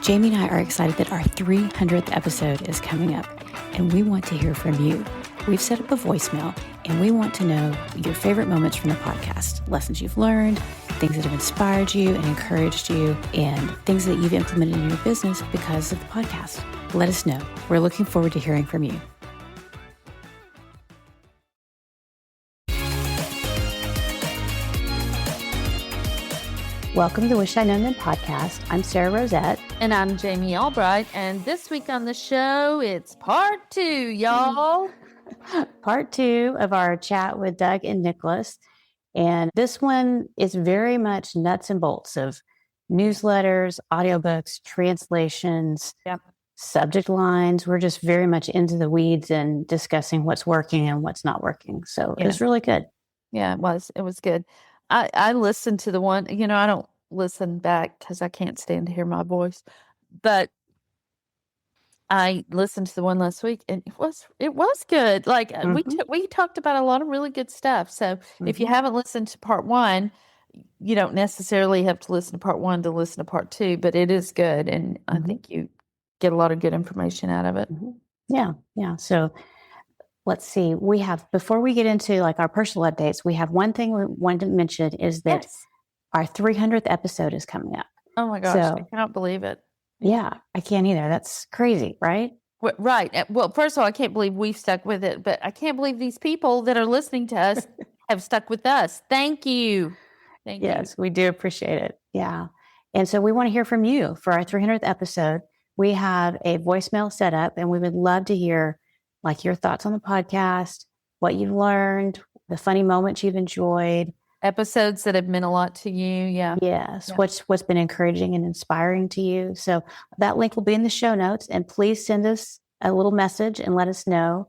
Jamie and I are excited that our 300th episode is coming up, and we want to hear from you. We've set up a voicemail, and we want to know your favorite moments from the podcast, lessons you've learned, things that have inspired you and encouraged you, and things that you've implemented in your business because of the podcast. Let us know. We're looking forward to hearing from you. Welcome to the Wish I'd Known Then podcast. I'm Sarah Rosette. And I'm Jamie Albright. And this week on the show, it's part 2, y'all. Part 2 of our chat with Doug and Nicholas. And this one is very much nuts and bolts of newsletters, audiobooks, translations, subject lines. We're just very much into the weeds and discussing what's working and what's not working. So it was really good. Yeah, it was. It was good. I listened to the one, I don't listen back because I can't stand to hear my voice, but I listened to the one last week and it was good. Like we talked about a lot of really good stuff. So if you haven't listened to part 1, you don't necessarily have to listen to part 1 to listen to part 2, but it is good. And I think you get a lot of good information out of it. Yeah. So let's see. We have, before we get into like our personal updates, we have one thing we wanted to mention is that our 300th episode is coming up. Oh my gosh, I cannot believe it. Yeah, I can't either. That's crazy, right? Right. Well, first of all, I can't believe we've stuck with it, but I can't believe these people that are listening to us have stuck with us. Thank you. Yes, we do appreciate it. Yeah. And so we want to hear from you for our 300th episode. We have a voicemail set up and we would love to hear like your thoughts on the podcast, what you've learned, the funny moments you've enjoyed. Episodes that have meant a lot to you. Yeah. Yes. Yeah. What's been encouraging and inspiring to you. So that link will be in the show notes, and please send us a little message and let us know,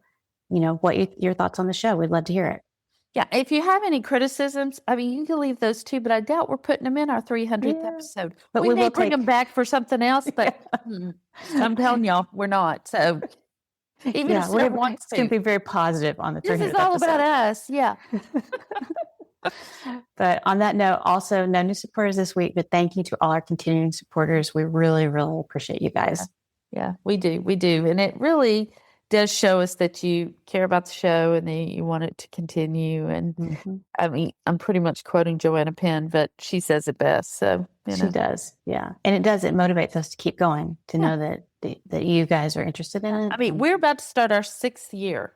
what your thoughts on the show. We'd love to hear it. Yeah. If you have any criticisms, you can leave those too, but I doubt we're putting them in our 300th episode. But we may bring them back for something else, but I'm telling y'all, we're not. So even if someone wants to. It's going to be very positive on the 300th This is all episode. about us. Yeah. But on that note, also no new supporters this week, but thank you to all our continuing supporters. We really, really appreciate you guys. Yeah, we do. We do. And it really does show us that you care about the show and that you want it to continue. And I'm pretty much quoting Joanna Penn, but she says it best. So she does. Yeah. And it motivate us to keep going, to know that you guys are interested in it. We're about to start our 6th year.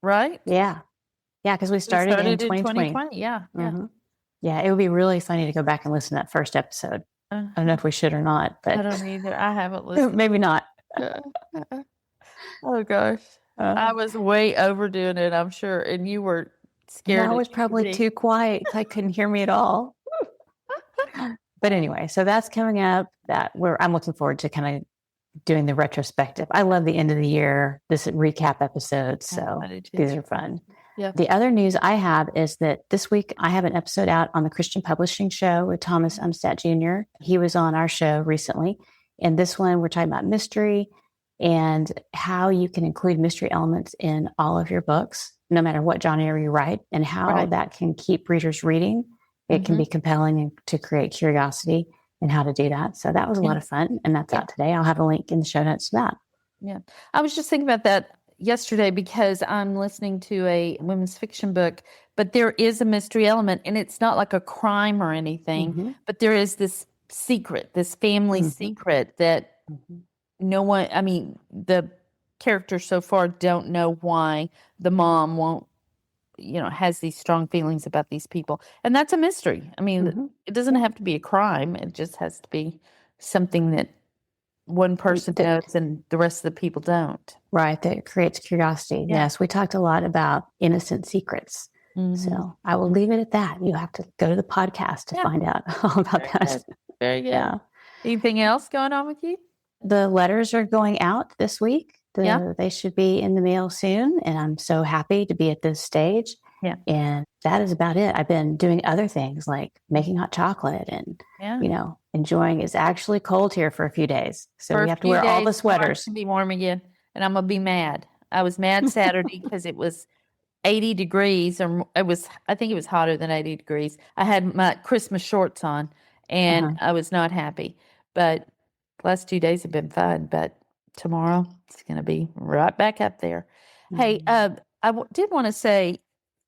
Right? Yeah. Yeah, because we started in 2020. Yeah. Yeah, it would be really funny to go back and listen to that first episode. I don't know if we should or not, but I don't either. I haven't listened. Maybe not. Oh gosh, I was way overdoing it, I'm sure, and you were scared. I was probably too quiet. I couldn't hear me at all. But anyway, so that's coming up. I'm looking forward to kind of doing the retrospective. I love the end of the year, this recap episode. So these are fun. Yeah. The other news I have is that this week I have an episode out on the Christian Publishing Show with Thomas Umstattd Jr. He was on our show recently. And this one, we're talking about mystery and how you can include mystery elements in all of your books, no matter what genre you write, and how that can keep readers reading. It can be compelling and to create curiosity and how to do that. So that was a lot of fun. And that's out today. I'll have a link in the show notes to that. Yeah. I was just thinking about that yesterday because I'm listening to a women's fiction book, but there is a mystery element, and it's not like a crime or anything, but there is this secret, this family secret that no one, the characters so far don't know why the mom won't, has these strong feelings about these people. And that's a mystery. It doesn't have to be a crime. It just has to be something that one person knows and the rest of the people don't. Right. That creates curiosity. Yeah. Yes. We talked a lot about innocent secrets. So I will leave it at that. You have to go to the podcast to find out all about that. Very good. Yeah. Anything else going on with you? The letters are going out this week. They should be in the mail soon. And I'm so happy to be at this stage. Yeah. And that is about it. I've been doing other things like making hot chocolate and, enjoying. It's actually cold here for a few days. So we have to wear all the sweaters. It's going to be warm again. And I'm going to be mad. I was mad Saturday because it was 80 degrees, or I think it was hotter than 80 degrees. I had my Christmas shorts on and I was not happy. but last 2 days have been fun, but tomorrow it's going to be right back up there. Hey, did want to say,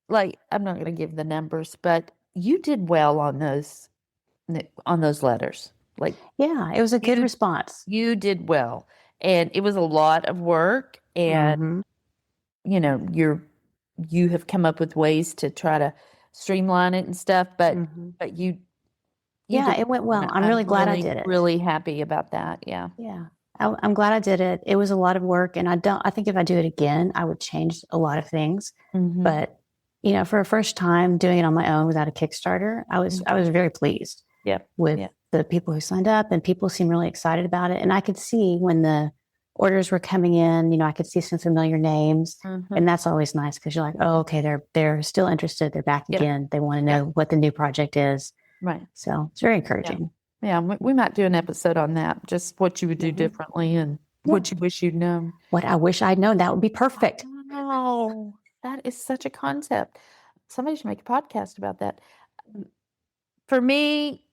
like, I'm not going to give the numbers, but you did well on those letters. Like, Yeah, it was a good response. you did well, and it was a lot of work, and Mhm. you know, you have come up with ways to try to streamline it and stuff, but you Yeah, did it went well. well. I'm really glad I did it. Really happy about that. Yeah. Yeah. I'm glad I did it. It was a lot of work, and I think if I do it again, I would change a lot of things. But, for a first time doing it on my own without a Kickstarter, I was very pleased with the people who signed up, and people seemed really excited about it. And I could see when the orders were coming in, I could see some familiar names, and that's always nice because you're like, oh, okay, they're still interested. They're back again. They want to know what the new project is. Right. So it's very encouraging. Yeah, we might do an episode on that, just what you would do differently and what you wish you'd known. What I wish I'd known, that would be perfect. Oh, that is such a concept. Somebody should make a podcast about that. For me,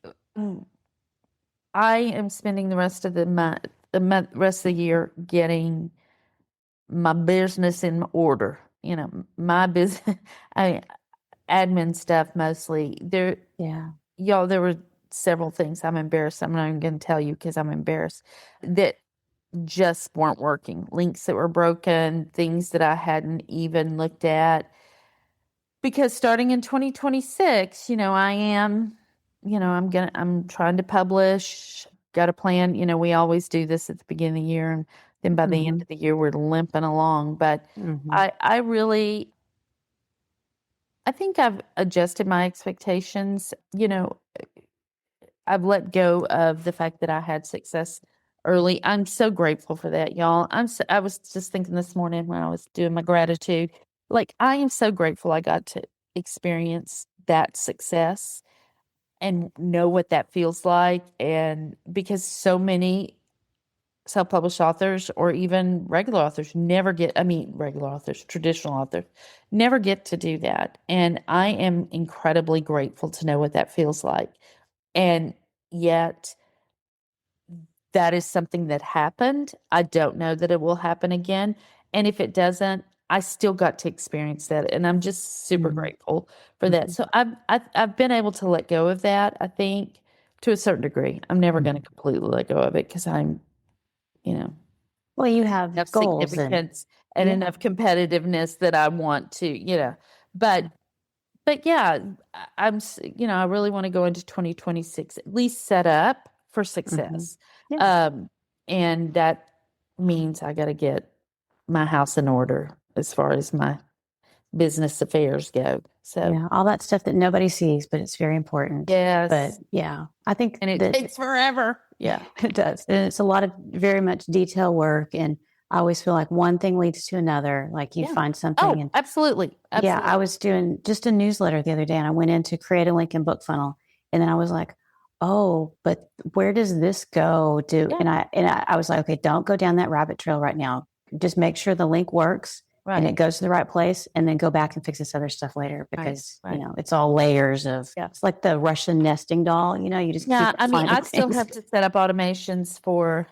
I am spending the rest of rest of the year getting my business in order. My business, admin stuff mostly. Y'all, there were several things. I'm embarrassed. I'm not even going to tell you because I'm embarrassed that just weren't working. Links that were broken, things that I hadn't even looked at. Because starting in 2026, I'm trying to publish, got a plan. We always do this at the beginning of the year, and then by the end of the year, we're limping along. But I think I've adjusted my expectations. I've let go of the fact that I had success early. I'm so grateful for that, y'all. I was just thinking this morning when I was doing my gratitude, like, I am so grateful I got to experience that success and know what that feels like. And because so many self-published authors or even regular authors regular authors, traditional authors, never get to do that. And I am incredibly grateful to know what that feels like. And yet that is something that happened. I don't know that it will happen again. And if it doesn't, I still got to experience that. And I'm just super grateful for that. So I've been able to let go of that, I think, to a certain degree. I'm never going to completely let go of it because I'm, well, you have enough goals significance and enough competitiveness that I want to, but yeah, I really want to go into 2026, at least set up for success. And that means I got to get my house in order as far as my business affairs go. So all that stuff that nobody sees, but it's very important. Yes. But yeah, I think and it takes forever. Yeah, it does. And it's a lot of very much detail work. And I always feel like one thing leads to another. Like you find something. Oh, absolutely. Yeah, I was doing just a newsletter the other day, and I went in to create a link in BookFunnel, and then I was like, oh, but where does this go? And I was like, okay, don't go down that rabbit trail right now. Just make sure the link works and it goes to the right place, and then go back and fix this other stuff later because it's all layers of. It's like the Russian nesting doll. You just I still have to set up automations for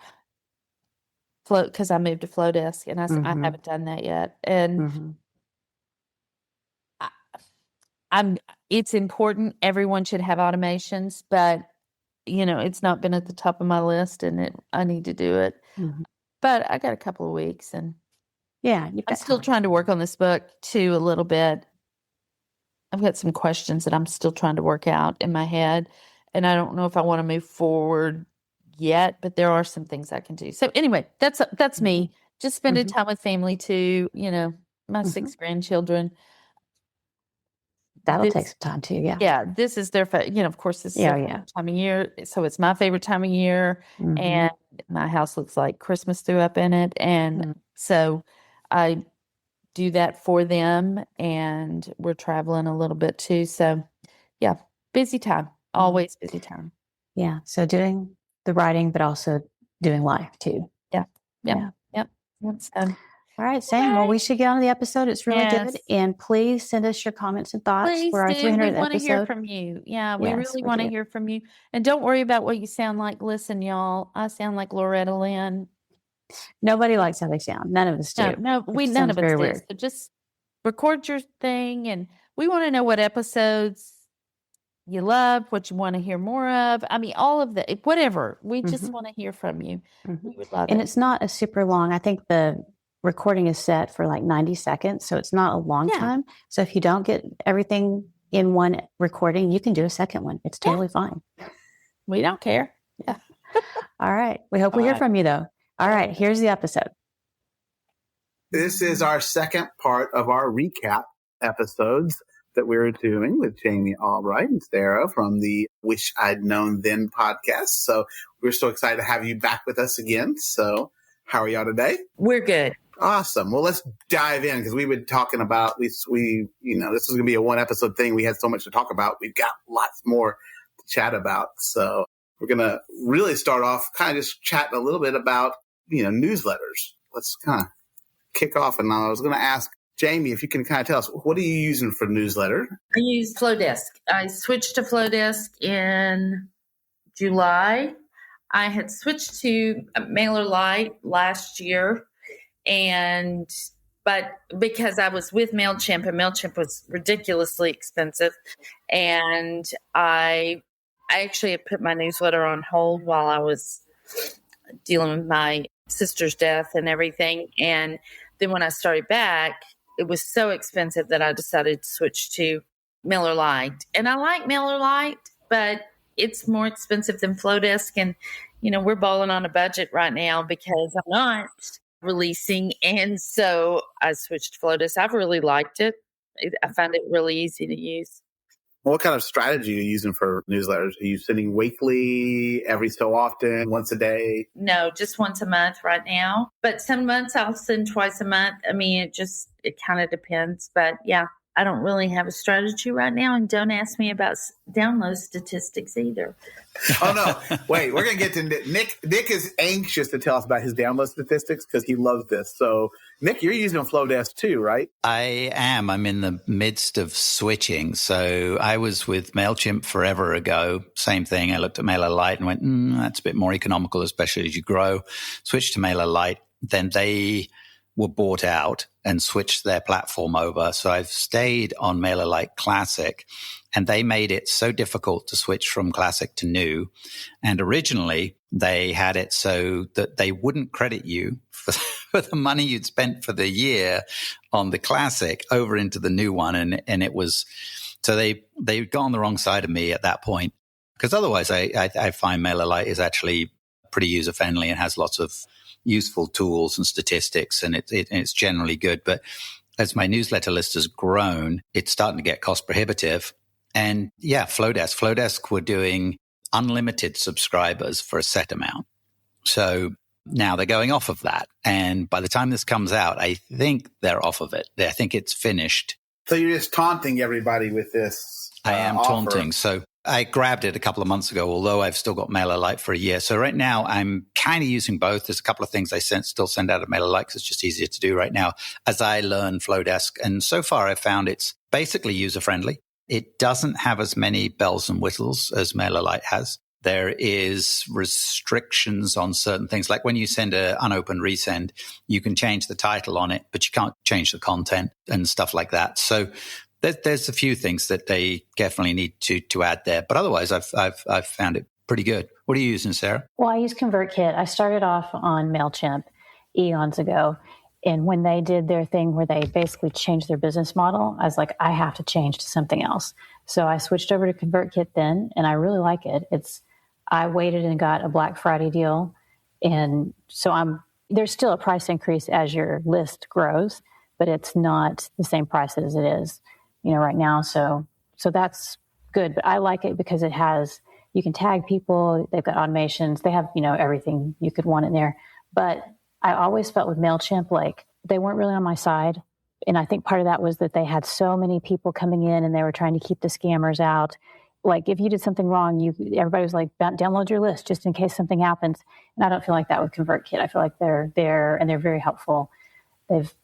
Flow because I moved to Flowdesk, and I haven't done that yet. And it's important. Everyone should have automations, but it's not been at the top of my list, and I need to do it. But I got a couple of weeks, and I'm still trying to work on this book too a little bit. I've got some questions that I'm still trying to work out in my head, and I don't know if I want to move forward yet, but there are some things I can do. So anyway, that's me. Just spending time with family too, my 6 grandchildren. That'll take some time too. Yeah. Yeah. This is their, of course, this is their favorite time of year. So it's my favorite time of year. And my house looks like Christmas threw up in it. And so I do that for them, and we're traveling a little bit too. So yeah, busy time, always busy time. Yeah. So doing the writing, but also doing life too. Yep. So All right, Sam. Well, we should get on to the episode. It's really good. And please send us your comments and thoughts Please for our do. 300th We want to hear episode. from you. Yeah, we Yes, really we want to do. hear from you. And don't worry about what you sound like. Listen, y'all, I sound like Loretta Lynn. Nobody likes how they sound. None of us do. No, none of us do. So just record your thing, and we want to know what episodes you love, what you want to hear more of. I mean, all of the whatever. We just want to hear from you. We would love it. And it's not a super long. I think the recording is set for like 90 seconds, so it's not a long time. So if you don't get everything in one recording, you can do a second one. It's totally fine. We don't care. Yeah. All right. We hope we hear from you, though. All right. Here's the episode. This is our second part of our recap episodes that we're doing with Jamie Albright and Sarah from the Wish I'd Known Then podcast. So we're so excited to have you back with us again. So how are y'all today? We're good. Awesome. Well, let's dive in because we've been talking about, this is going to be a one episode thing. We had so much to talk about. We've got lots more to chat about. So we're going to really start off kind of just chatting a little bit about, newsletters. Let's kind of kick off. And I was going to ask Jamie, if you can kind of tell us, what are you using for newsletter? I use Flowdesk. I switched to Flowdesk in July. I had switched to MailerLite last year, but because I was with MailChimp, and MailChimp was ridiculously expensive, and I actually had put my newsletter on hold while I was dealing with my sister's death and everything. And then when I started back, it was so expensive that I decided to switch to MailerLite. And I like MailerLite, but it's more expensive than Flowdesk. And, we're balling on a budget right now because I'm not releasing. And so I switched to Flowdesk. I've really liked it. I found it really easy to use. What kind of strategy are you using for newsletters? Are you sending weekly, every so often, once a day? No, just once a month right now. But some months I'll send twice a month. I mean, it kind of depends. But yeah, I don't really have a strategy right now. And don't ask me about download statistics either. Oh, no. Wait, we're going to get to Nick. Nick is anxious to tell us about his download statistics because he loves this. So, Nick, you're using Flowdesk too, right? I am. I'm in the midst of switching. So I was with MailChimp forever ago. Same thing. I looked at MailerLite and went, that's a bit more economical, especially as you grow. Switched to MailerLite. Then they were bought out and switched their platform over. So I've stayed on MailerLite Classic, and they made it so difficult to switch from Classic to New. And originally they had it so that they wouldn't credit you for the money you'd spent for the year on the Classic over into the new one. And it was, so they got on the wrong side of me at that point. Because otherwise I find MailerLite is actually pretty user friendly and has lots of useful tools and statistics, and it's generally good. But as my newsletter list has grown, it's starting to get cost prohibitive. And yeah, Flowdesk were doing unlimited subscribers for a set amount. So now they're going off of that. And by the time this comes out, I think they're off of it. I think it's finished. So you're just taunting everybody with this I am offer. taunting. So I grabbed it a couple of months ago, although I've still got MailerLite for a year. So right now I'm kind of using both. There's a couple of things I still send out of MailerLite because it's just easier to do right now as I learn Flowdesk. And so far I've found it's basically user-friendly. It doesn't have as many bells and whistles as MailerLite has. There is restrictions on certain things. Like when you send an unopened resend, you can change the title on it, but you can't change the content and stuff like that. So there's a few things that they definitely need to add there. But otherwise, I've found it pretty good. What are you using, Sarah? Well, I use ConvertKit. I started off on MailChimp eons ago. And when they did their thing where they basically changed their business model, I was like, I have to change to something else. So I switched over to ConvertKit then, and I really like it. I waited and got a Black Friday deal. And so there's still a price increase as your list grows, but it's not the same price as it is, right now. So that's good. But I like it because you can tag people. They've got automations. They have, everything you could want in there. But I always felt with MailChimp, like they weren't really on my side. And I think part of that was that they had so many people coming in and they were trying to keep the scammers out. Like if you did something wrong, everybody was like, download your list just in case something happens. And I don't feel like that with ConvertKit. I feel like they're there and they're very helpful. They've,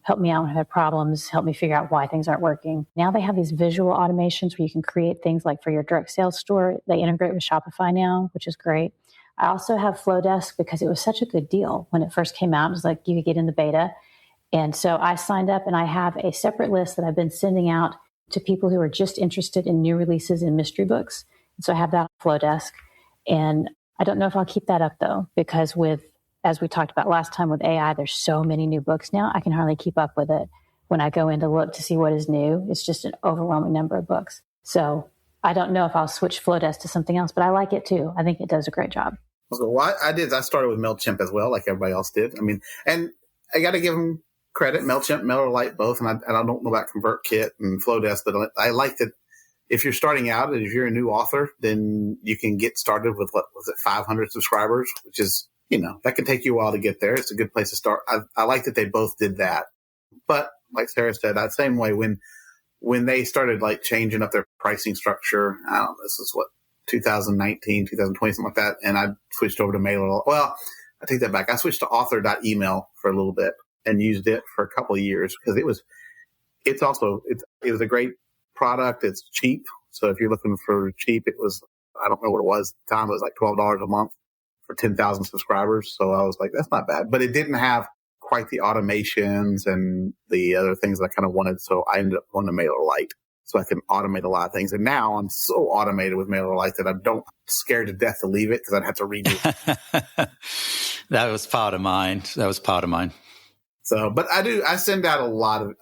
helped me out when I've had problems, helped me figure out why things aren't working. Now they have these visual automations where you can create things like for your direct sales store. They integrate with Shopify now, which is great. I also have Flowdesk because it was such a good deal when it first came out. It was like you could get in the beta. And so I signed up, and I have a separate list that I've been sending out to people who are just interested in new releases in mystery books. And so I have that on Flowdesk. And I don't know if I'll keep that up though, because as we talked about last time with AI, there's so many new books now. I can hardly keep up with it. When I go in to look to see what is new, it's just an overwhelming number of books. So I don't know if I'll switch Flowdesk to something else, but I like it too. I think it does a great job. So what I did, I started with MailChimp as well, like everybody else did. I mean, and I got to give them credit, MailChimp, MailerLite, both. And I don't know about ConvertKit and Flowdesk, but I like that if you're starting out and if you're a new author, then you can get started with, 500 subscribers, which is, that can take you a while to get there. It's a good place to start. I like that they both did that. But like Sarah said, that same way when they started like changing up their pricing structure, I don't know, this is 2019, 2020, something like that. And I switched over to Mailer. Well, I take that back. I switched to author.email for a little bit and used it for a couple of years because it was a great product. It's cheap. So if you're looking for cheap, it was, I don't know what it was at the time. It was like $12 a month for 10,000 subscribers. So I was like, that's not bad, but it didn't have quite the automations and the other things that I kind of wanted. So I ended up going to MailerLite so I can automate a lot of things. And now I'm so automated with MailerLite that I'm scared to death to leave it because I'd have to redo it. That was part of mine. So, but I send out a lot of,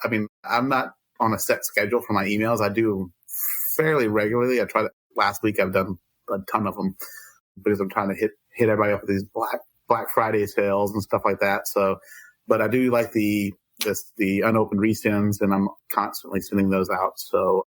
I'm not on a set schedule for my emails. I do fairly regularly. Last week I've done a ton of them because I'm trying to hit everybody up with these Black Friday sales and stuff like that. So, but I do like the unopened resends, and I'm constantly sending those out. So,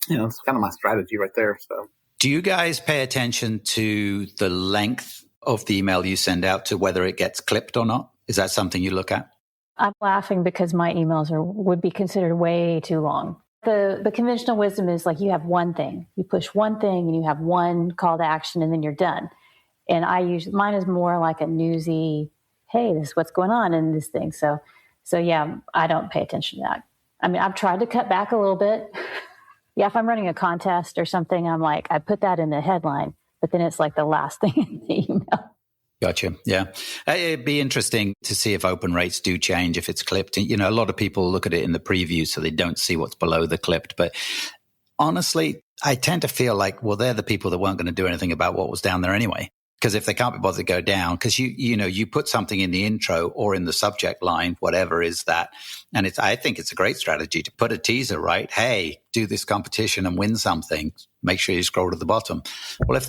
it's kind of my strategy right there. So, do you guys pay attention to the length of the email you send out to whether it gets clipped or not? Is that something you look at? I'm laughing because my emails would be considered way too long. The conventional wisdom is like you have one thing, you push one thing, and you have one call to action, and then you're done. And mine is more like a newsy, hey, this is what's going on in this thing. So yeah, I don't pay attention to that. I've tried to cut back a little bit. Yeah, if I'm running a contest or something, I'm like, I put that in the headline, but then it's like the last thing in the email. Gotcha. Yeah. It'd be interesting to see if open rates do change, if it's clipped. A lot of people look at it in the preview so they don't see what's below the clipped. But honestly, I tend to feel like, well, they're the people that weren't going to do anything about what was down there anyway. Because if they can't be bothered to go down, because you put something in the intro or in the subject line, whatever is that, and I think it's a great strategy to put a teaser, right? Hey, do this competition and win something. Make sure you scroll to the bottom. Well, if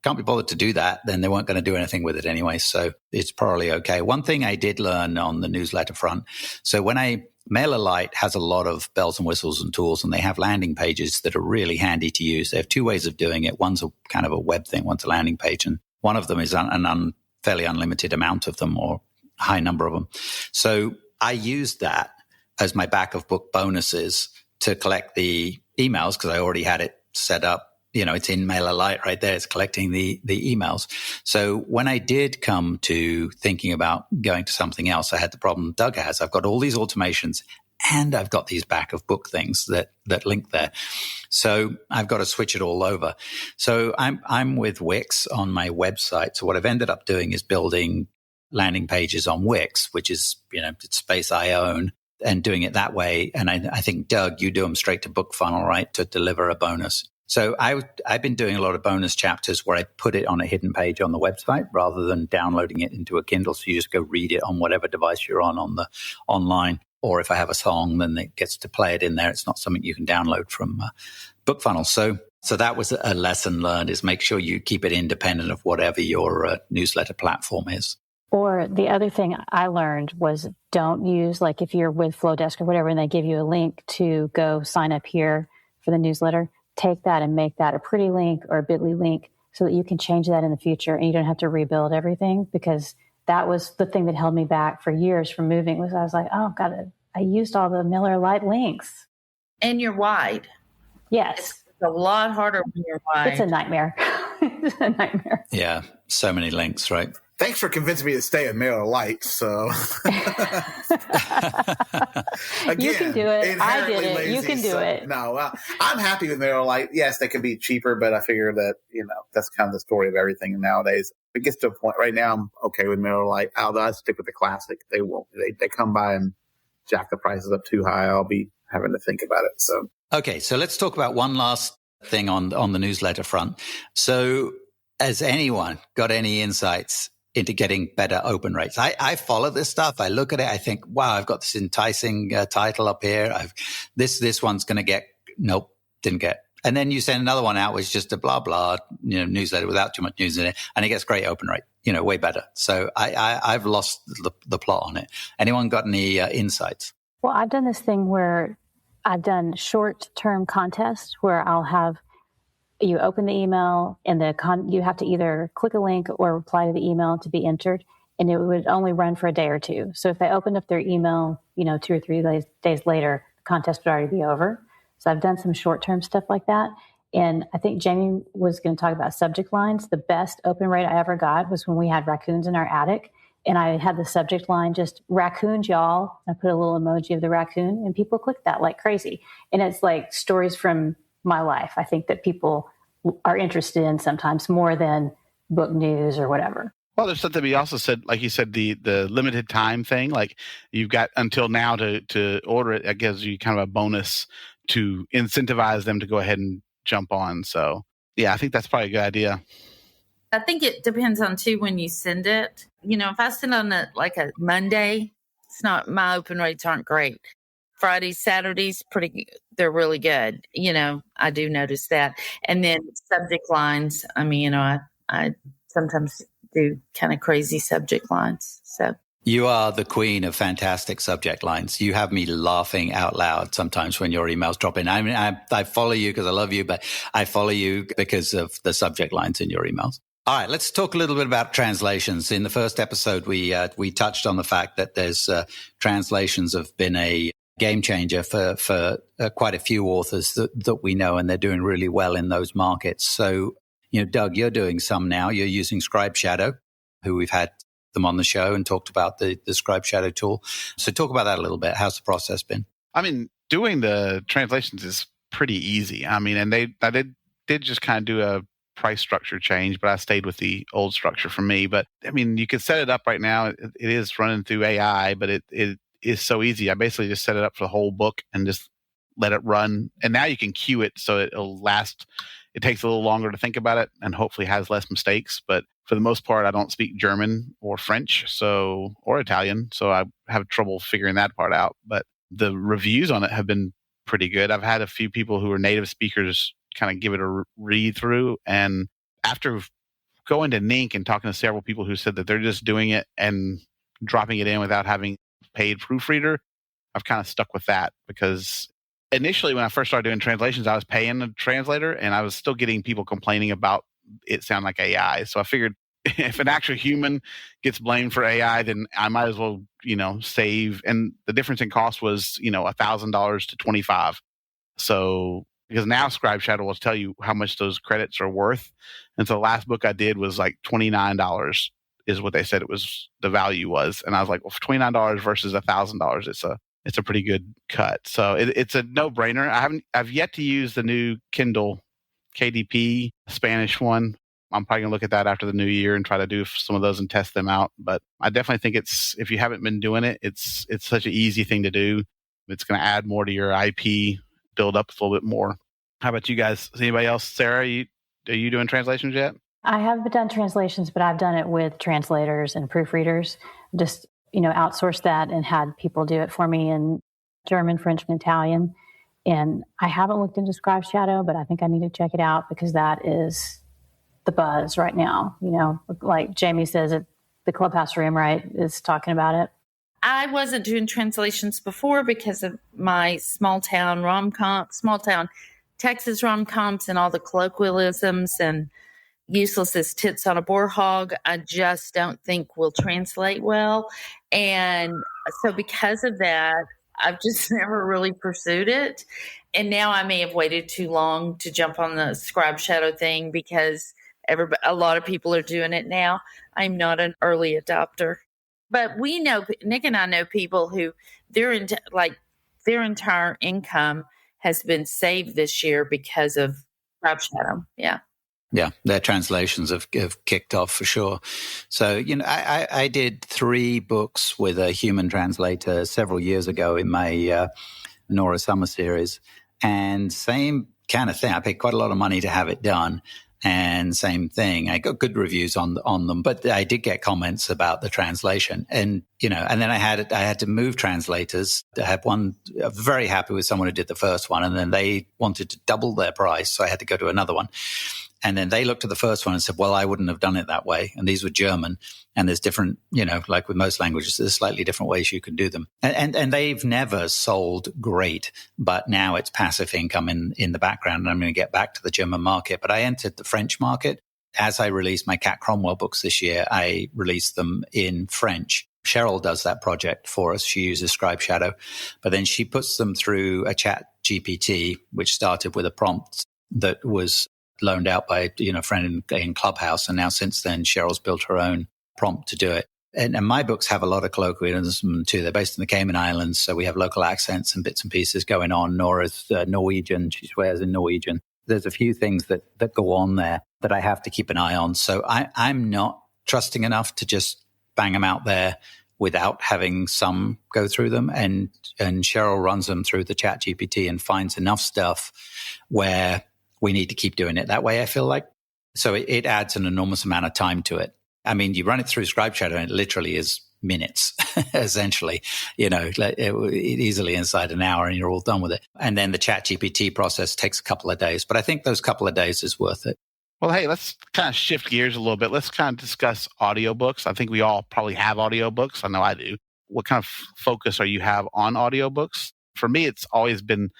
can't be bothered to do that, then they weren't going to do anything with it anyway. So it's probably okay. One thing I did learn on the newsletter front. So MailerLite has a lot of bells and whistles and tools, and they have landing pages that are really handy to use. They have two ways of doing it. One's a kind of a web thing. One's a landing page. And one of them is an fairly unlimited amount of them or a high number of them. So I used that as my back of book bonuses to collect the emails because I already had it set up. It's in MailerLite right there. It's collecting the emails. So when I did come to thinking about going to something else, I had the problem Doug has. I've got all these automations and I've got these back of book things that link there. So I've got to switch it all over. So I'm with Wix on my website. So what I've ended up doing is building landing pages on Wix, which is, it's space I own, and doing it that way. And I think, Doug, you do them straight to BookFunnel, right, to deliver a bonus. So I've been doing a lot of bonus chapters where I put it on a hidden page on the website rather than downloading it into a Kindle. So you just go read it on whatever device you're on the online. Or if I have a song, then it gets to play it in there. It's not something you can download from BookFunnel. So that was a lesson learned, is make sure you keep it independent of whatever your newsletter platform is. Or the other thing I learned was don't use, like if you're with Flowdesk or whatever, and they give you a link to go sign up here for the newsletter, take that and make that a pretty link or a bit.ly link so that you can change that in the future and you don't have to rebuild everything, because that was the thing that held me back for years from moving. Was I was like, oh God, I used all the MailerLite links. And you're wide. Yes. It's a lot harder when you're wide. It's a nightmare. It's a nightmare. Yeah. So many links, right? Thanks for convincing me to stay in Mailer Lite. So again, you can do it. I did it. Lazy, you can do it. No, I'm happy with Mailer Lite. Yes, they can be cheaper, but I figure that that's kind of the story of everything nowadays. It gets to a point right now. I'm okay with Mailer Lite. I'll stick with the classic. They won't. They come by and jack the prices up too high. I'll be having to think about it. So okay, so let's talk about one last thing on the newsletter front. So, has anyone got any insights into getting better open rates? I follow this stuff. I look at it. I think, wow, I've got this enticing title up here. This one's going to get, nope, didn't get. And then you send another one out, which is just a blah, blah, newsletter without too much news in it. And it gets great open rate, way better. So I've lost the plot on it. Anyone got any insights? Well, I've done this thing where I've done short-term contests where I'll have you open the email and you have to either click a link or reply to the email to be entered, and it would only run for a day or two. So if they opened up their email, 2 or 3 days later, the contest would already be over. So I've done some short-term stuff like that. And I think Jamie was going to talk about subject lines. The best open rate I ever got was when we had raccoons in our attic, and I had the subject line just "raccoons, y'all." I put a little emoji of the raccoon, and people clicked that like crazy. And it's like stories from my life. I think that people are interested in sometimes more than book news or whatever. Well, there's something we also said, like you said, the limited time thing. Like you've got until now to order it. That gives you kind of a bonus to incentivize them to go ahead and jump on. So yeah, I think that's probably a good idea. I think it depends on too when you send it. If I send on a Monday, it's not, my open rates aren't great. Fridays, Saturdays, they're really good. I do notice that. And then subject lines, I sometimes do kind of crazy subject lines. So you are the queen of fantastic subject lines. You have me laughing out loud sometimes when your emails drop in. I mean, I follow you because I love you, but I follow you because of the subject lines in your emails. All right, let's talk a little bit about translations. In the first episode, we touched on the fact that there's translations have been a game changer for quite a few authors that we know, and they're doing really well in those markets. So, Doug, you're doing some now. You're using Scribe Shadow, who we've had them on the show and talked about the Scribe Shadow tool. So talk about that a little bit. How's the process been? Doing the translations is pretty easy. And I did just kind of do a price structure change, but I stayed with the old structure for me. But you could set it up right now. It is running through AI, but it is so easy. I basically just set it up for the whole book and just let it run. And now you can queue it so it'll last. It takes a little longer to think about it and hopefully has less mistakes. But for the most part, I don't speak German or French, or Italian, so I have trouble figuring that part out. But the reviews on it have been pretty good. I've had a few people who are native speakers kind of give it a read through. And after going to Nink and talking to several people who said that they're just doing it and dropping it in without having paid proofreader, I've kind of stuck with that, because initially when I first started doing translations, I was paying a translator and I was still getting people complaining about it sound like AI. So I figured if an actual human gets blamed for AI, then I might as well, save. And the difference in cost was, $1,000 to $25. So because now Scribe Shadow will tell you how much those credits are worth. And so the last book I did was like $29 is what they said it was, the value was. And I was like, well, for $29 versus $1,000, it's a pretty good cut. So it's a no brainer. I've yet to use the new Kindle KDP Spanish one. I'm probably gonna look at that after the new year and try to do some of those and test them out. But I definitely think if you haven't been doing it, it's such an easy thing to do. It's going to add more to your IP, build up a little bit more. How about you guys? Is anybody else? Sarah, are you doing translations yet? I haven't done translations, but I've done it with translators and proofreaders. Just, outsourced that and had people do it for me in German, French, and Italian. And I haven't looked into Scribe Shadow, but I think I need to check it out because that is the buzz right now. Like Jamie says, the Clubhouse room, right, is talking about it. I wasn't doing translations before because of my small town Texas rom-coms and all the colloquialisms and useless as tits on a boar hog. I just don't think will translate well. And so because of that, I've just never really pursued it. And now I may have waited too long to jump on the Scribe Shadow thing because a lot of people are doing it now. I'm not an early adopter, but we know, Nick and I know people who their entire income has been saved this year because of Shadow. Yeah. Yeah, their translations have kicked off for sure. So, I did 3 books with a human translator several years ago in my Nora Summer series. And same kind of thing. I paid quite a lot of money to have it done. And same thing. I got good reviews on them, but I did get comments about the translation. And, and then I had to move translators. I had one, very happy with someone who did the first one, and then they wanted to double their price. So I had to go to another one. And then they looked at the first one and said, well, I wouldn't have done it that way. And these were German. And there's different, like with most languages, there's slightly different ways you can do them. And they've never sold great, but now it's passive income in the background. And I'm going to get back to the German market. But I entered the French market. As I released my Cat Cromwell books this year, I released them in French. Cheryl does that project for us. She uses Scribe Shadow, but then she puts them through a Chat GPT, which started with a prompt that was loaned out by a friend in Clubhouse, and now since then Cheryl's built her own prompt to do it. And my books have a lot of colloquialism too. They're based in the Cayman Islands, so we have local accents and bits and pieces going on. Nora's Norwegian; she swears in Norwegian. There's a few things that go on there that I have to keep an eye on. So I'm not trusting enough to just bang them out there without having some go through them. And Cheryl runs them through the Chat GPT and finds enough stuff where we need to keep doing it that way, I feel like. So it adds an enormous amount of time to it. I mean, you run it through Scribe Shadow and it literally is minutes, essentially, easily inside an hour and you're all done with it. And then the Chat GPT process takes a couple of days. But I think those couple of days is worth it. Well, hey, let's kind of shift gears a little bit. Let's kind of discuss audiobooks. I think we all probably have audiobooks. I know I do. What kind of focus are you have on audiobooks? For me, it's been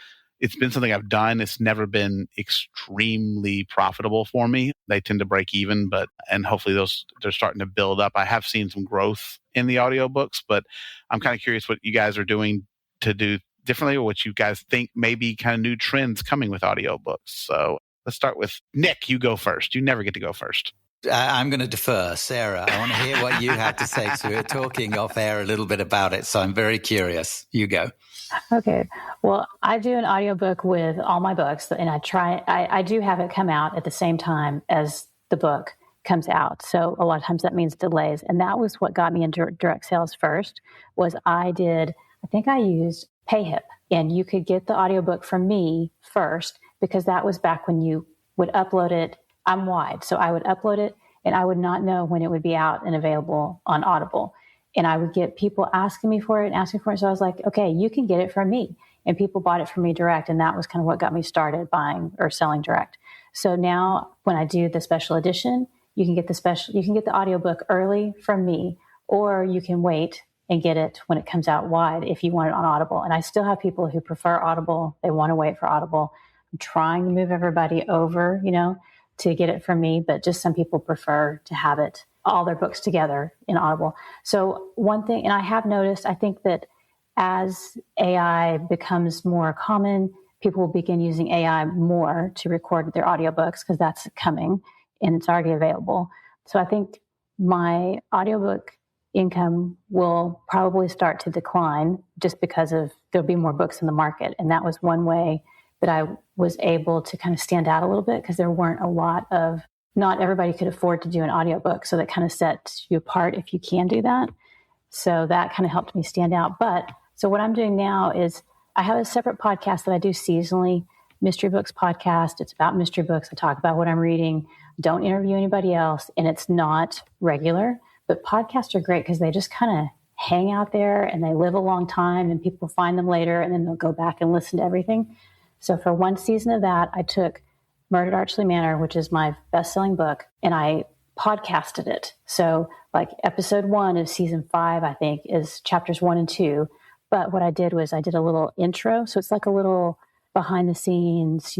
something I've done. It's never been extremely profitable for me. They tend to break even, and hopefully they're starting to build up. I have seen some growth in the audiobooks, but I'm kind of curious what you guys are doing to do differently, or what you guys think may be kind of new trends coming with audiobooks. So let's start with Nick. You go first. You never get to go first. I'm going to defer. Sarah, I want to hear what you have to say. So we were talking off air a little bit about it. So I'm very curious. You go. Okay. Well, I do an audiobook with all my books, and I do have it come out at the same time as the book comes out. So a lot of times that means delays. And that was what got me into direct sales first, was I used PayHip, and you could get the audiobook from me first, because that was back when you would upload it. I'm wide. So I would upload it and I would not know when it would be out and available on Audible. And I would get people asking me for it. So I was like, okay, you can get it from me. And people bought it from me direct. And that was kind of what got me started buying or selling direct. So now when I do the special edition, you can get the audiobook early from me, or you can wait and get it when it comes out wide if you want it on Audible. And I still have people who prefer Audible. They want to wait for Audible. I'm trying to move everybody over, to get it from me, but just some people prefer to have it, all their books together in Audible. So one thing, and I have noticed, I think that as AI becomes more common, people will begin using AI more to record their audiobooks, because that's coming and it's already available. So I think my audiobook income will probably start to decline, just because there'll be more books in the market. And that was one way that I was able to kind of stand out a little bit, because there weren't not everybody could afford to do an audiobook. So that kind of sets you apart if you can do that. So that kind of helped me stand out. So what I'm doing now is I have a separate podcast that I do seasonally, Mystery Books podcast. It's about mystery books. I talk about what I'm reading, don't interview anybody else, and it's not regular. But podcasts are great because they just kind of hang out there and they live a long time, and people find them later and then they'll go back and listen to everything. So for one season of that, I took Murdered Archley Manor, which is my best-selling book, and I podcasted it. So like episode 1 of season 5, I think, is chapters 1 and 2. But what I did was I did a little intro. So it's like a little behind the scenes,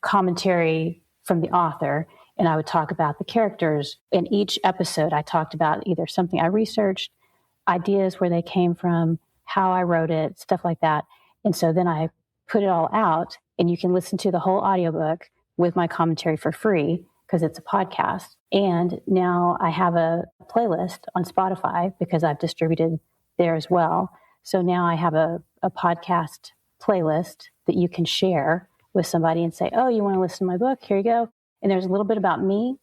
commentary from the author. And I would talk about the characters. In each episode, I talked about either something I researched, ideas where they came from, how I wrote it, stuff like that. And so then I put it all out, and you can listen to the whole audiobook with my commentary for free because it's a podcast. And now I have a playlist on Spotify because I've distributed there as well. So now I have a podcast playlist that you can share with somebody and say, oh, you want to listen to my book? Here you go. And there's a little bit about me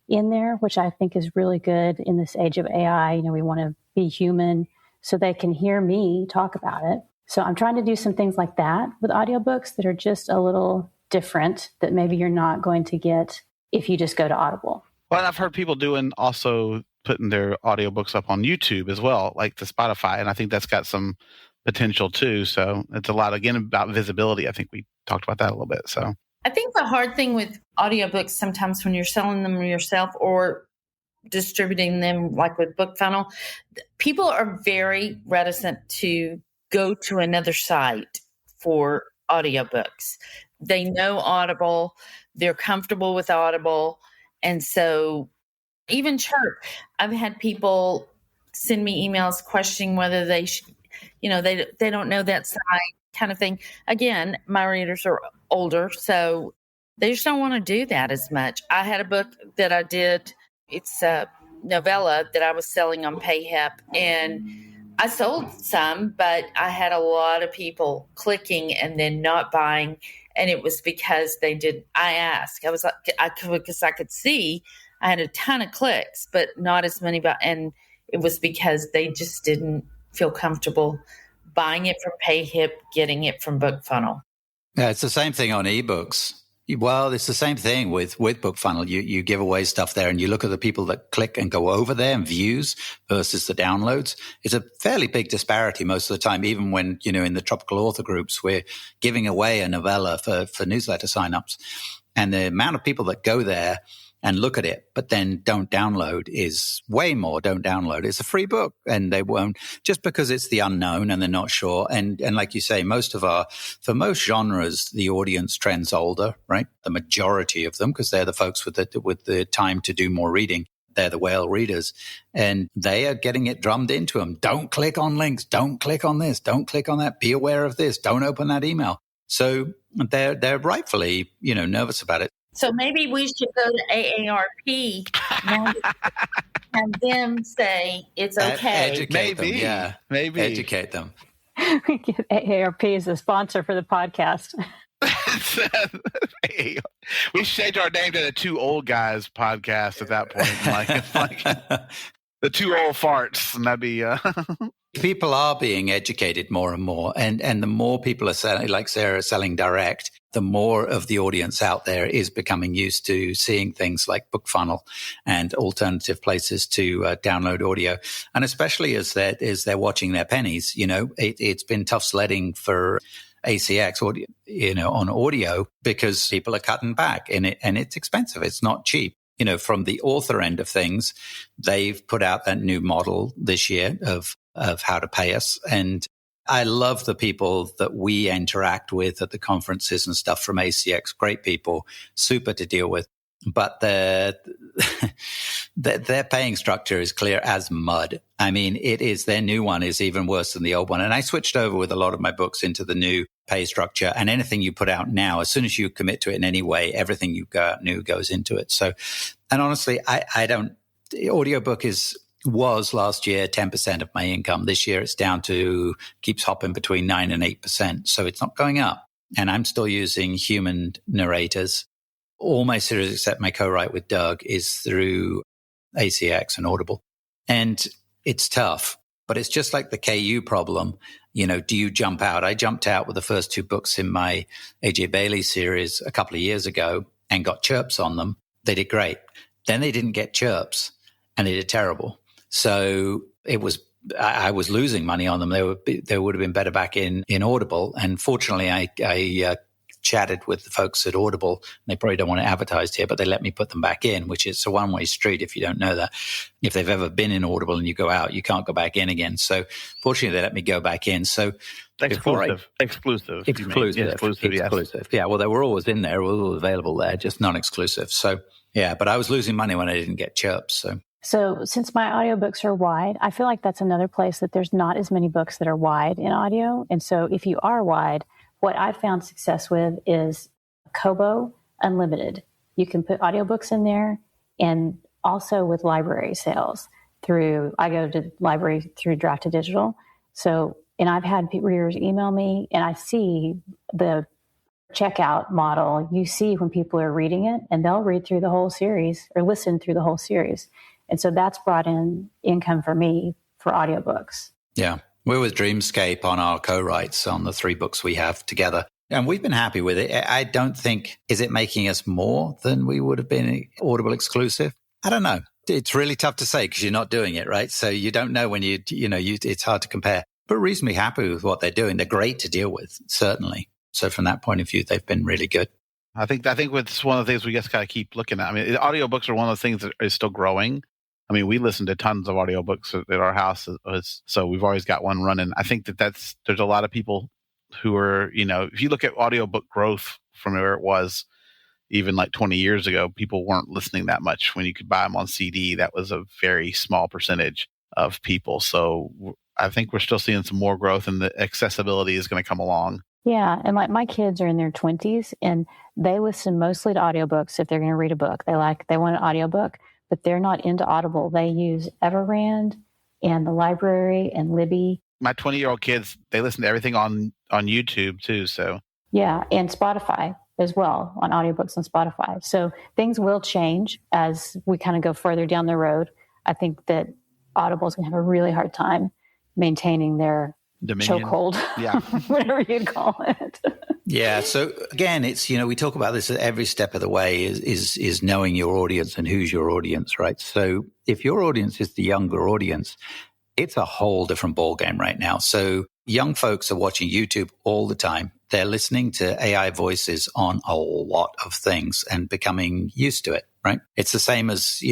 in there, which I think is really good in this age of AI. You know, we want to be human so they can hear me talk about it. So I'm trying to do some things like that with audiobooks that are just a little different that maybe you're not going to get if you just go to Audible. Well, I've heard people doing also putting their audiobooks up on YouTube as well, like the Spotify. And I think that's got some potential too. So it's a lot, again, about visibility. I think we talked about that a little bit. So I think the hard thing with audiobooks sometimes when you're selling them yourself or distributing them, like with BookFunnel, people are very reticent to go to another site for audiobooks. They know Audible, they're comfortable with Audible. And so even Chirp, I've had people send me emails questioning whether they should, you know, they don't know that site kind of thing. Again, my readers are older, so they just don't want to do that as much. I had a book that I did. It's a novella that I was selling on PayHip, and I sold some, but I had a lot of people clicking and then not buying. And it was because I asked. I was like, because I could see I had a ton of clicks, but not as many. And it was because they just didn't feel comfortable buying it from PayHip, getting it from BookFunnel. Yeah, it's the same thing on ebooks. Well, it's the same thing with BookFunnel. You give away stuff there and you look at the people that click and go over there and views versus the downloads. It's a fairly big disparity most of the time, even when, you know, in the tropical author groups, we're giving away a novella for newsletter signups. And the amount of people that go there and look at it, but then don't download is way more don't download. It's a free book and they won't, just because it's the unknown and they're not sure. And like you say, for most genres, the audience trends older, right? The majority of them, because they're the folks with the time to do more reading. They're the whale readers and they are getting it drummed into them. Don't click on links. Don't click on this. Don't click on that. Be aware of this. Don't open that email. So they're rightfully, you know, nervous about it. So maybe we should go to AARP and them say it's okay. Educate them, yeah. Maybe. Educate them. AARP is the sponsor for the podcast. We should change our name to the Two Old Guys podcast at that point. Like the two old farts. And that'd be... People are being educated more and more. And the more people are selling, like Sarah, selling direct, the more of the audience out there is becoming used to seeing things like BookFunnel and alternative places to download audio. And especially as they're watching their pennies, you know, it's been tough sledding for ACX audio, you know, on audio because people are cutting back in it and it's expensive. It's not cheap. You know, from the author end of things, they've put out that new model this year of how to pay us. And I love the people that we interact with at the conferences and stuff from ACX. Great people, super to deal with. But their paying structure is clear as mud. I mean, their new one is even worse than the old one. And I switched over with a lot of my books into the new pay structure. And anything you put out now, as soon as you commit to it in any way, everything you go out new goes into it. So, and honestly, the audiobook was last year 10% of my income. This year it's down to, keeps hopping between 9 and 8%. So it's not going up. And I'm still using human narrators. All my series, except my co-write with Doug, is through ACX and Audible. And it's tough, but it's just like the KU problem. You know, do you jump out? I jumped out with the first 2 books in my AJ Bailey series a couple of years ago and got chirps on them. They did great. Then they didn't get chirps and they did terrible. So I was losing money on them. They would have been better back in Audible. And fortunately, I chatted with the folks at Audible. They probably don't want it advertised here, but they let me put them back in, which is a one-way street if you don't know that. If they've ever been in Audible and you go out, you can't go back in again. So fortunately, they let me go back in. So exclusive. Yes. Yeah, well, they were always in there, always available there, just non-exclusive. So yeah, but I was losing money when I didn't get chirps. So since my audiobooks are wide, I feel like that's another place that there's not as many books that are wide in audio. And so if you are wide, what I've found success with is Kobo Unlimited. you can put audiobooks in there, and also with library sales I go to the library through Draft to Digital. So, and I've had readers email me, and I see the checkout model. You see when people are reading it, and they'll read through the whole series or listen through the whole series. And so that's brought in income for me for audiobooks. Yeah. We're with Dreamscape on our co-writes on the 3 books we have together. And we've been happy with it. I don't think, is it making us more than we would have been Audible exclusive? I don't know. It's really tough to say because you're not doing it, right? So you don't know when it's hard to compare. But reasonably happy with what they're doing. They're great to deal with, certainly. So from that point of view, they've been really good. I think it's one of the things we just got to keep looking at. I mean, audiobooks are one of those things that is still growing. I mean, we listen to tons of audiobooks at our house, so we've always got one running. I think there's a lot of people who are, if you look at audiobook growth from where it was even like 20 years ago, people weren't listening that much when you could buy them on CD. That was a very small percentage of people. So I think we're still seeing some more growth, and the accessibility is going to come along. Yeah. And like my kids are in their 20s, and they listen mostly to audiobooks if they're going to read a book. They want an audiobook, but they're not into Audible. They use Everrand and the library and Libby. My 20-year-old kids, they listen to everything on YouTube too. So yeah, and Spotify as well, on audiobooks on Spotify. So things will change as we kind of go further down the road. I think that Audible is going to have a really hard time maintaining their chokehold, whatever you'd call it. Yeah. So again, it's, we talk about this at every step of the way is knowing your audience and who's your audience, right? So if your audience is the younger audience, it's a whole different ballgame right now. So young folks are watching YouTube all the time. They're listening to AI voices on a lot of things and becoming used to it, right? It's the same as,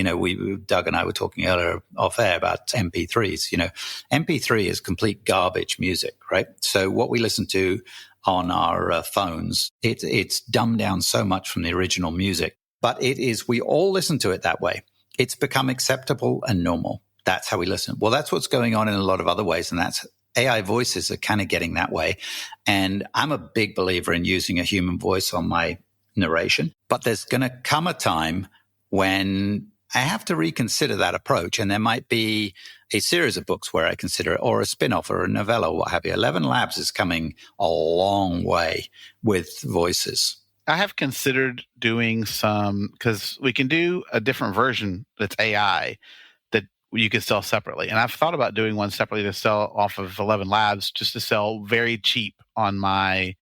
Doug and I were talking earlier off air about MP3s. MP3 is complete garbage music, right? So what we listen to on our phones, it's dumbed down so much from the original music, but we all listen to it that way. It's become acceptable and normal. That's how we listen. Well, that's what's going on in a lot of other ways, and that's AI voices are kind of getting that way. And I'm a big believer in using a human voice on my narration, but there's going to come a time when I have to reconsider that approach. And there might be a series of books where I consider it, or a spin-off or a novella, or what have you. 11 Labs is coming a long way with voices. I have considered doing some, because we can do a different version that's AI that you can sell separately. And I've thought about doing one separately to sell off of 11 Labs, just to sell very cheap on my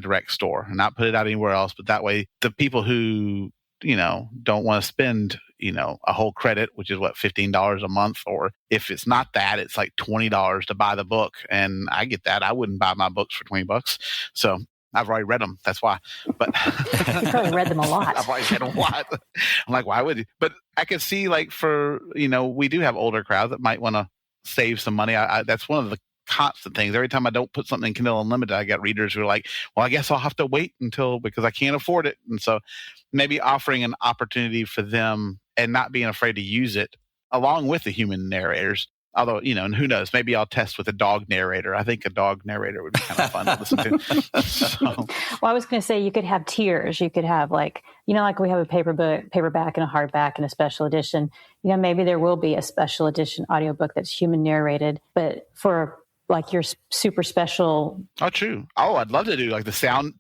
direct store and not put it out anywhere else. But that way, the people who, don't want to spend, a whole credit, which is what, $15 a month, or if it's not that, it's like $20 to buy the book. And I get that. I wouldn't buy my books for $20. So I've already read them. That's why. But you've probably read them a lot. I've already read them a lot. I'm like, why would you? But I could see, for, we do have older crowd that might want to save some money. That's one of the constant things. Every time I don't put something in Kindle Unlimited, I get readers who are like, well, I guess I'll have to wait because I can't afford it. And so maybe offering an opportunity for them and not being afraid to use it along with the human narrators. Although, and who knows, maybe I'll test with a dog narrator. I think a dog narrator would be kind of fun to listen to. So. Well, I was going to say you could have tiers. You could have like we have a paperback and a hardback and a special edition. Maybe there will be a special edition audiobook that's human narrated, but for like your super special. Oh, true. Oh, I'd love to do like the sound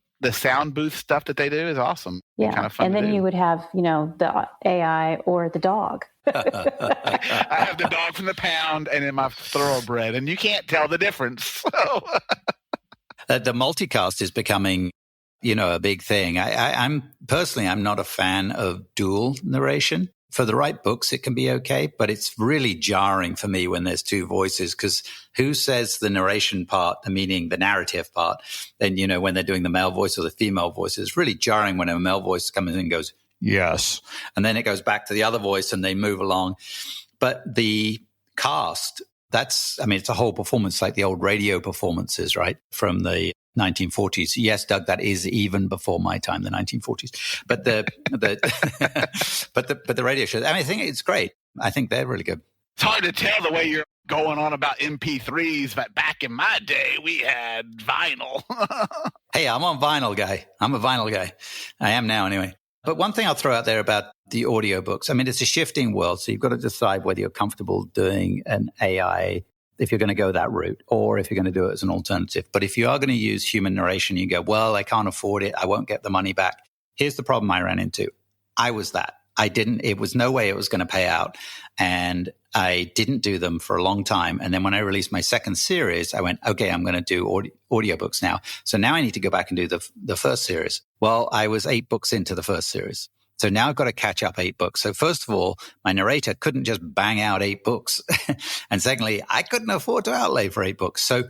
booth stuff that they do is awesome. Yeah. Kind of fun. And then you would have, the AI or the dog. I have the dog from the pound and then my thoroughbred, and you can't tell the difference. So. The multicast is becoming, a big thing. I'm not a fan of dual narration. For the right books, it can be okay, but it's really jarring for me when there's two voices, because who says the narration part, the narrative part, then, when they're doing the male voice or the female voice, it's really jarring when a male voice comes in and goes, yes. And then it goes back to the other voice and they move along. But the cast, it's a whole performance, like the old radio performances, right? From the 1940s. Yes, Doug, that is even before my time, the 1940s. But but the radio shows, I think it's great. I think they're really good. It's hard to tell the way you're going on about MP3s, but back in my day, we had vinyl. Hey, I'm a vinyl guy. I am now anyway. But one thing I'll throw out there about the audiobooks, I mean, it's a shifting world. So you've got to decide whether you're comfortable doing an AI, if you're going to go that route, or if you're going to do it as an alternative. But if you are going to use human narration, you go, well, I can't afford it. I won't get the money back. Here's the problem I ran into. I was that. It was no way it was going to pay out. And I didn't do them for a long time. And then when I released my second series, I went, okay, I'm going to do audiobooks now. So now I need to go back and do the first series. Well, I was 8 books into the first series. So now I've got to catch up 8 books. So first of all, my narrator couldn't just bang out 8 books. And secondly, I couldn't afford to outlay for 8 books. So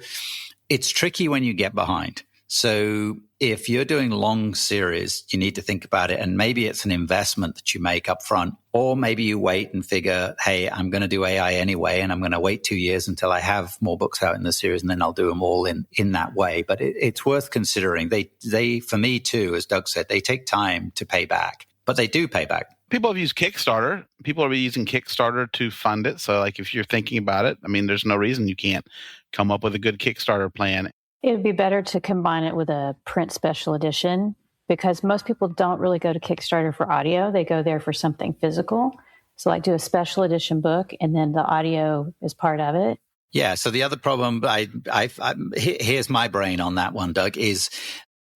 it's tricky when you get behind. So if you're doing long series, you need to think about it. And maybe it's an investment that you make up front, or maybe you wait and figure, hey, I'm going to do AI anyway, and I'm going to wait 2 years until I have more books out in the series, and then I'll do them all in that way. But it's worth considering. They, for me too, as Doug said, they take time to pay back, but they do pay back. People have used Kickstarter. People are using Kickstarter to fund it. So like if you're thinking about it, I mean, there's no reason you can't come up with a good Kickstarter plan. It would be better to combine it with a print special edition, because most people don't really go to Kickstarter for audio. They go there for something physical. So like do a special edition book and then the audio is part of it. Yeah. So the other problem, here's my brain on that one, Doug, is,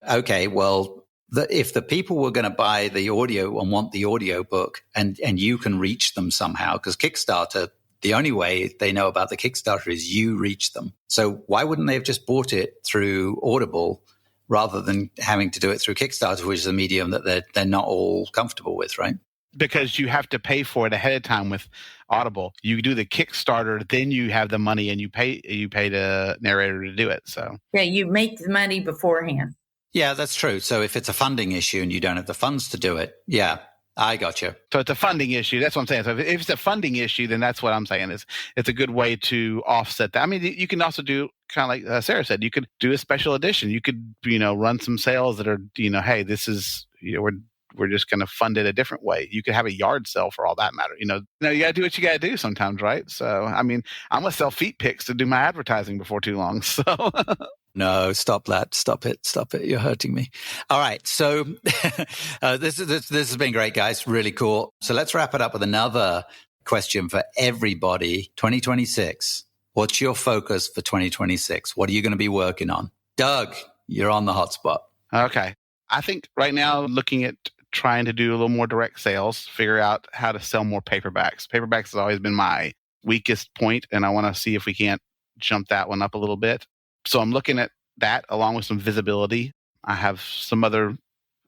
okay, well, if the people were going to buy the audio and want the audio book and you can reach them somehow, because Kickstarter, the only way they know about the Kickstarter is you reach them. So why wouldn't they have just bought it through Audible rather than having to do it through Kickstarter, which is a medium that they're not all comfortable with, right? Because you have to pay for it ahead of time with Audible. You do the Kickstarter, then you have the money and you pay the narrator to do it. So yeah, you make the money beforehand. Yeah, that's true. So if it's a funding issue and you don't have the funds to do it, yeah, I got you. So it's a funding issue. That's what I'm saying. So if it's a funding issue, then that's what I'm saying is it's a good way to offset that. I mean, you can also do kind of like Sarah said, you could do a special edition. You could, run some sales that are, hey, this is, we're just going to fund it a different way. You could have a yard sale for all that matter. You got to do what you got to do sometimes, right? So, I mean, I'm going to sell feet pics to do my advertising before too long. So no, stop that. Stop it. You're hurting me. All right. So this has been great, guys. Really cool. So let's wrap it up with another question for everybody. 2026. What's your focus for 2026? What are you going to be working on? Doug, you're on the hot spot. Okay. I think right now looking at trying to do a little more direct sales, figure out how to sell more paperbacks. Paperbacks has always been my weakest point, and I want to see if we can't jump that one up a little bit. So I'm looking at that along with some visibility. I have some other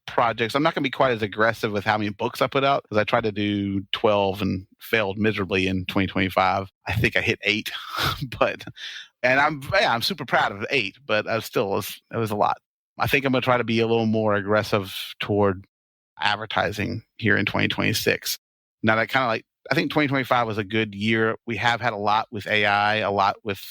projects. I'm not going to be quite as aggressive with how many books I put out because I tried to do 12 and failed miserably in 2025. I think I hit 8, and I'm super proud of 8, but it was a lot. I think I'm going to try to be a little more aggressive toward advertising here in 2026. Now that I think 2025 was a good year. We have had a lot with AI, a lot with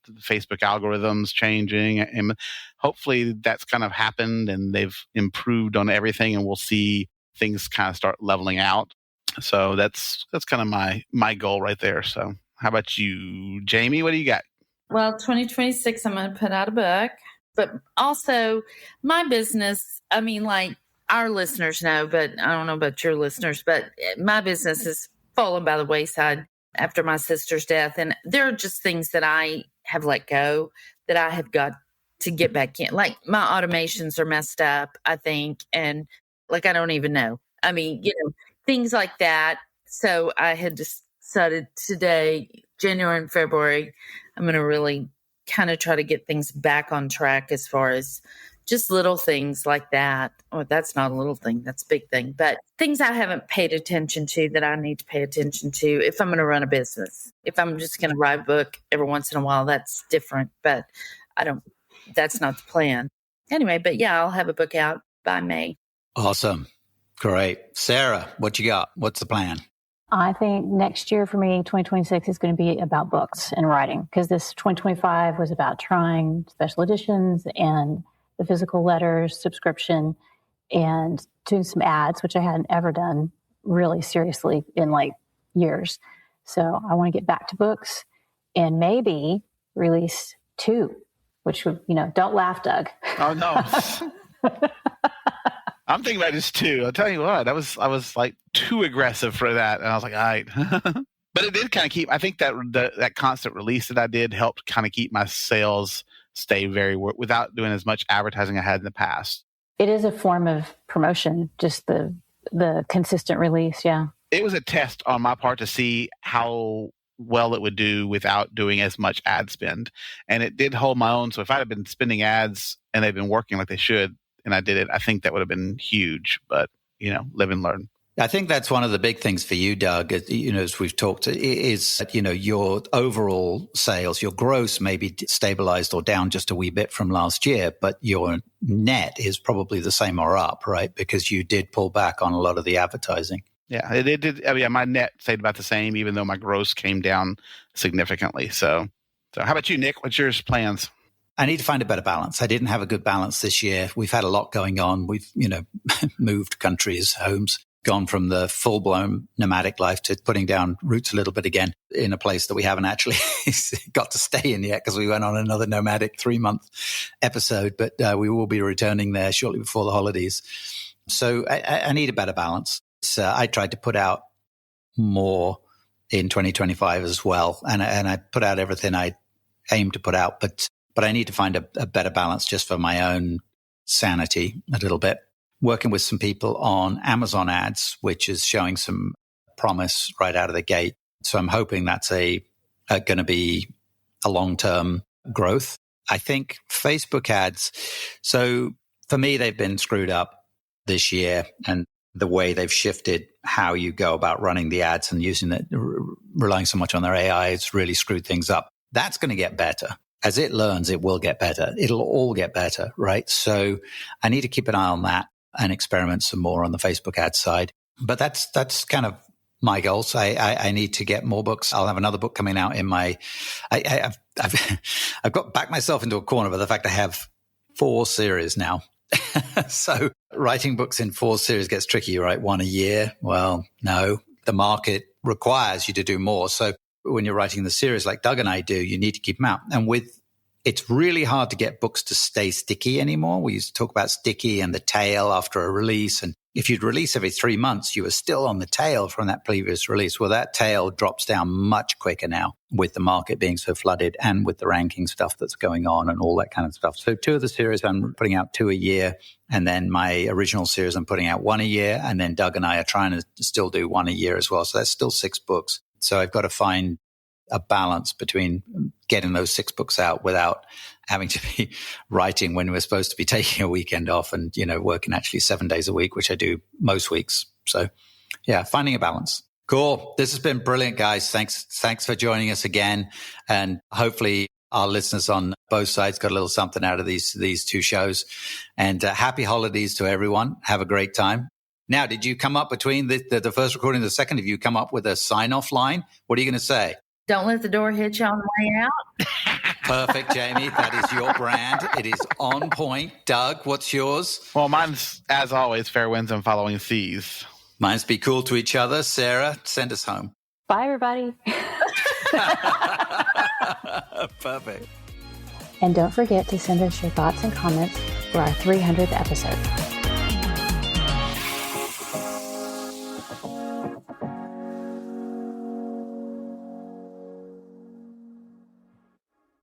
the Facebook algorithms changing, and hopefully that's kind of happened and they've improved on everything, and we'll see things kind of start leveling out. So that's kind of my goal right there. So how about you, Jamie? What do you got? Well, 2026, I'm going to put out a book, but also my business. I mean, like our listeners know, but I don't know about your listeners, but my business has fallen by the wayside after my sister's death. And there are just things that I have let go that I have got to get back in. Like my automations are messed up, I think. And like, I don't even know. I mean, things like that. So I had decided today, January and February, I'm going to really kind of try to get things back on track as far as just little things like that. Oh, that's not a little thing. That's a big thing. But things I haven't paid attention to that I need to pay attention to if I'm going to run a business. If I'm just going to write a book every once in a while, that's different. But that's not the plan. Anyway, but yeah, I'll have a book out by May. Awesome. Great. Sarah, what you got? What's the plan? I think next year for me, 2026 is going to be about books and writing, because this 2025 was about trying special editions and the physical letters, subscription, and doing some ads, which I hadn't ever done really seriously in like years. So I want to get back to books and maybe release 2, which would, don't laugh, Doug. Oh, no. I'm thinking about this too. I'll tell you what, I was like too aggressive for that. And I was like, all right. But it did kind of keep, I think that that constant release that I did helped kind of keep my sales stay without doing as much advertising I had in the past. It is a form of promotion, just the consistent release. Yeah. It was a test on my part to see how well it would do without doing as much ad spend. And it did hold my own. So if I had been spending ads and they've been working like they should, and I did it, I think that would have been huge, but live and learn. I think that's one of the big things for you, Doug, as we've talked, is, your overall sales, your gross may be stabilized or down just a wee bit from last year, but your net is probably the same or up, right? Because you did pull back on a lot of the advertising. Yeah, it did. I mean, my net stayed about the same, even though my gross came down significantly. So how about you, Nick? What's your plans? I need to find a better balance. I didn't have a good balance this year. We've had a lot going on. We've, moved countries, homes, gone from the full-blown nomadic life to putting down roots a little bit again in a place that we haven't actually got to stay in yet because we went on another nomadic 3-month episode, but we will be returning there shortly before the holidays. So I need a better balance. So I tried to put out more in 2025 as well, and I put out everything I aimed to put out, but I need to find a better balance just for my own sanity a little bit. Working with some people on Amazon ads, which is showing some promise right out of the gate. So I'm hoping that's going to be a long-term growth. I think Facebook ads. So for me, they've been screwed up this year, and the way they've shifted how you go about running the ads and using it, relying so much on their AI, it's really screwed things up. That's going to get better. As it learns, it will get better. It'll all get better, right? So I need to keep an eye on that and experiment some more on the Facebook ad side. But that's kind of my goals. I need to get more books. I'll have another book coming out in I've got backed myself into a corner by the fact I have 4 series now. So writing books in 4 series gets tricky, right? 1 a year. Well, no, the market requires you to do more. So when you're writing the series like Doug and I do, you need to keep them out. And it's really hard to get books to stay sticky anymore. We used to talk about sticky and the tail after a release. And if you'd release every 3 months, you were still on the tail from that previous release. Well, that tail drops down much quicker now with the market being so flooded and with the ranking stuff that's going on and all that kind of stuff. So 2 of the series, I'm putting out 2 a year. And then my original series, I'm putting out 1 a year. And then Doug and I are trying to still do 1 a year as well. So that's still 6 books. So I've got to find a balance between getting those 6 books out without having to be writing when we're supposed to be taking a weekend off and, working actually 7 days a week, which I do most weeks. So yeah, finding a balance. Cool. This has been brilliant, guys. Thanks for joining us again. And hopefully our listeners on both sides got a little something out of these 2 shows. And happy holidays to everyone. Have a great time. Now, did you come up between the first recording and the second? Have you come up with a sign-off line? What are you going to say? Don't let the door hit you on the way out. Perfect, Jamie. That is your brand. It is on point. Doug, what's yours? Well, mine's, as always, fair winds and following seas. Mine's be cool to each other. Sarah, send us home. Bye, everybody. Perfect. And don't forget to send us your thoughts and comments for our 300th episode.